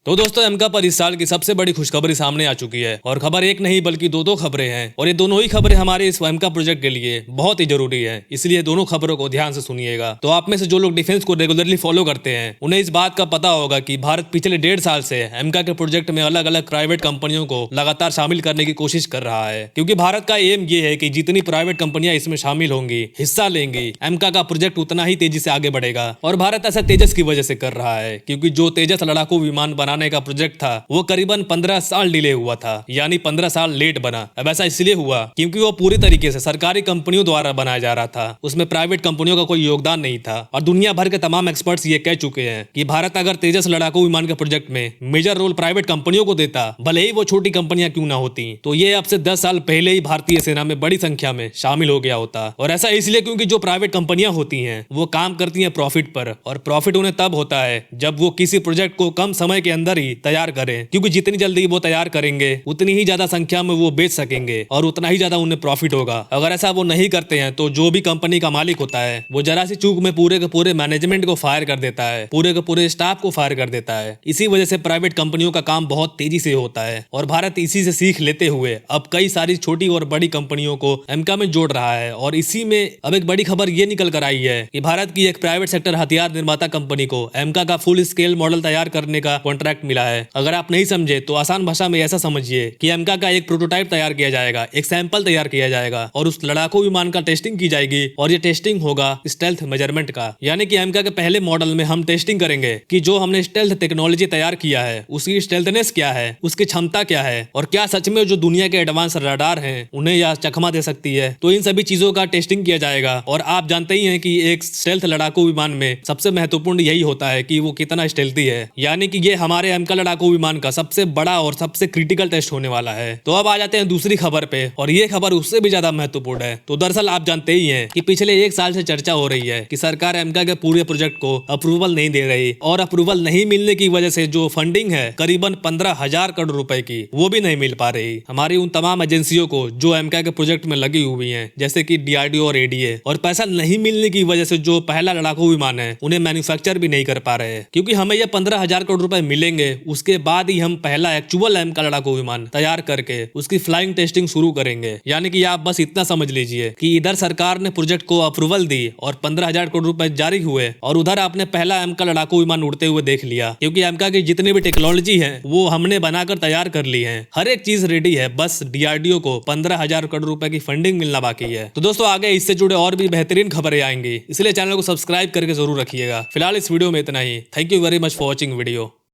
तो दोस्तों एमका पर इस साल की सबसे बड़ी खुशखबरी सामने आ चुकी है और खबर एक नहीं बल्कि दो खबरें हैं और ये दोनों ही खबरें हमारे इस एमका प्रोजेक्ट के लिए बहुत ही जरूरी है। इसलिए दोनों खबरों को ध्यान से सुनिएगा। तो आप में से जो लोग डिफेंस को रेगुलरली फॉलो करते हैं उन्हें इस बात का पता होगा कि भारत पिछले 1.5 साल से एमका के प्रोजेक्ट में अलग अलग प्राइवेट कंपनियों को लगातार शामिल करने की कोशिश कर रहा है, क्योंकि भारत का एम ये है कि जितनी प्राइवेट कंपनियां इसमें शामिल होंगी, हिस्सा लेंगी, एमका का प्रोजेक्ट उतना ही तेजी से आगे बढ़ेगा। और भारत ऐसा तेजस की वजह से कर रहा है क्योंकि जो तेजस लड़ाकू विमान बनाने का प्रोजेक्ट था वो करीबन 15 साल डिले हुआ था, यानी 15 साल लेट बना। अब ऐसा इसलिए हुआ क्योंकि वो पूरी तरीके से सरकारी कंपनियों द्वारा बनाया जा रहा था, उसमें प्राइवेट कंपनियों का कोई योगदान नहीं था। और दुनिया भर के तमाम एक्सपर्ट्स ये कह चुके हैं कि भारत अगर तेजस लड़ाकू विमान के प्रोजेक्ट में मेजर रोल प्राइवेट कंपनियों को देता, भले ही वो छोटी कंपनियां क्यों ना होती, तो ये अब से 10 साल पहले ही भारतीय सेना में बड़ी संख्या में शामिल हो गया होता। और ऐसा इसलिए क्योंकि जो प्राइवेट कंपनियां होती हैं वो काम करती हैं प्रॉफिट पर, और प्रॉफिट उन्हें तब होता है जब वो किसी प्रोजेक्ट को कम समय के अंदर ही तैयार करें, क्योंकि जितनी जल्दी वो तैयार करेंगे उतनी ही ज्यादा संख्या में वो बेच सकेंगे और उतना ही ज्यादा उन्हें प्रॉफिट होगा। अगर ऐसा वो नहीं करते हैं तो जो भी कंपनी का मालिक होता है वो जरा सी चूक में पूरे के पूरे मैनेजमेंट को फायर कर देता है, पूरे के पूरे स्टाफ को फायर कर देता है। इसी वजह से प्राइवेट कंपनियों का काम बहुत तेजी से होता है और भारत इसी से सीख लेते हुए अब कई सारी छोटी और बड़ी कंपनियों को एमका में जोड़ रहा है। और इसी में अब एक बड़ी खबर ये निकल कर आई है कि भारत की एक प्राइवेट सेक्टर हथियार निर्माता कंपनी को एमका का फुल स्केल मॉडल तैयार करने का कॉन्ट्रैक्ट मिला है। अगर आप नहीं समझे तो आसान भाषा में ऐसा समझिए कि एमका का एक प्रोटोटाइप तैयार किया जाएगा, एक सैंपल तैयार किया जाएगा और उस लड़ाकू विमान का टेस्टिंग की जाएगी। और ये टेस्टिंग होगा स्टेल्थ मेजरमेंट का, यानी कि एमका के पहले मॉडल में हम टेस्टिंग करेंगे कि जो हमने स्टेल्थ टेक्नोलॉजी तैयार किया है उसकी स्टेल्थनेस क्या है, उसकी क्षमता क्या है, और क्या सच में जो दुनिया के एडवांस रडार हैं उन्हें यह चकमा दे सकती है। तो इन सभी चीजों का टेस्टिंग किया जाएगा। और आप जानते ही हैं कि एक स्टेल्थ लड़ाकू विमान में सबसे महत्वपूर्ण यही होता है कि वो कितना स्टेल्थी है, यानी कि ये हमारे एमका लड़ाकू विमान का सबसे बड़ा और सबसे क्रिटिकल टेस्ट होने वाला है। तो अब आ जाते हैं दूसरी खबर पे, और ये खबर उससे भी ज्यादा महत्वपूर्ण है। तो दरअसल आप जानते ही हैं कि पिछले 1 साल से चर्चा हो रही है कि सरकार एमका के पूरे प्रोजेक्ट को अप्रूवल नहीं दे रही, और अप्रूवल नहीं मिलने की वजह से जो फंडिंग है करीबन 15,000 करोड़ रुपए की, वो भी नहीं मिल पा रही हमारी उन तमाम एजेंसियों को जो एमका के प्रोजेक्ट में लगी हुई है, जैसे कि डीआरडीओ और एडीए। और पैसा नहीं मिलने की वजह से जो पहला लड़ाकू विमान है उन्हें मैन्युफैक्चर भी नहीं कर पा रहे हैं, क्योंकि हमें ये 15,000 करोड़ रुपए मिलेंगे उसके बाद ही हम पहला एक्चुअल एमका लड़ाकू विमान तैयार करके उसकी फ्लाइंग टेस्टिंग शुरू करेंगे। यानी कि आप बस इतना समझ लीजिए कि इधर सरकार ने प्रोजेक्ट को अप्रूवल दी और 15,000 करोड़ रुपए जारी हुए, और उधर आपने पहला एमका लड़ाकू विमान उड़ते हुए देख लिया, क्योंकि एमका की जितनी भी टेक्नोलॉजी है वो हमने बनाकर तैयार कर ली है, हर एक चीज रेडी है, बस डीआरडीओ को 15,000 करोड़ रुपए की फंडिंग मिलना बाकी है। तो दोस्तों आगे इससे जुड़े और भी बेहतरीन खबरें आएंगी, इसलिए चैनल को सब्सक्राइब करके जरूर रखिएगा। फिलहाल इस वीडियो में इतना ही। Thank you very much for watching video.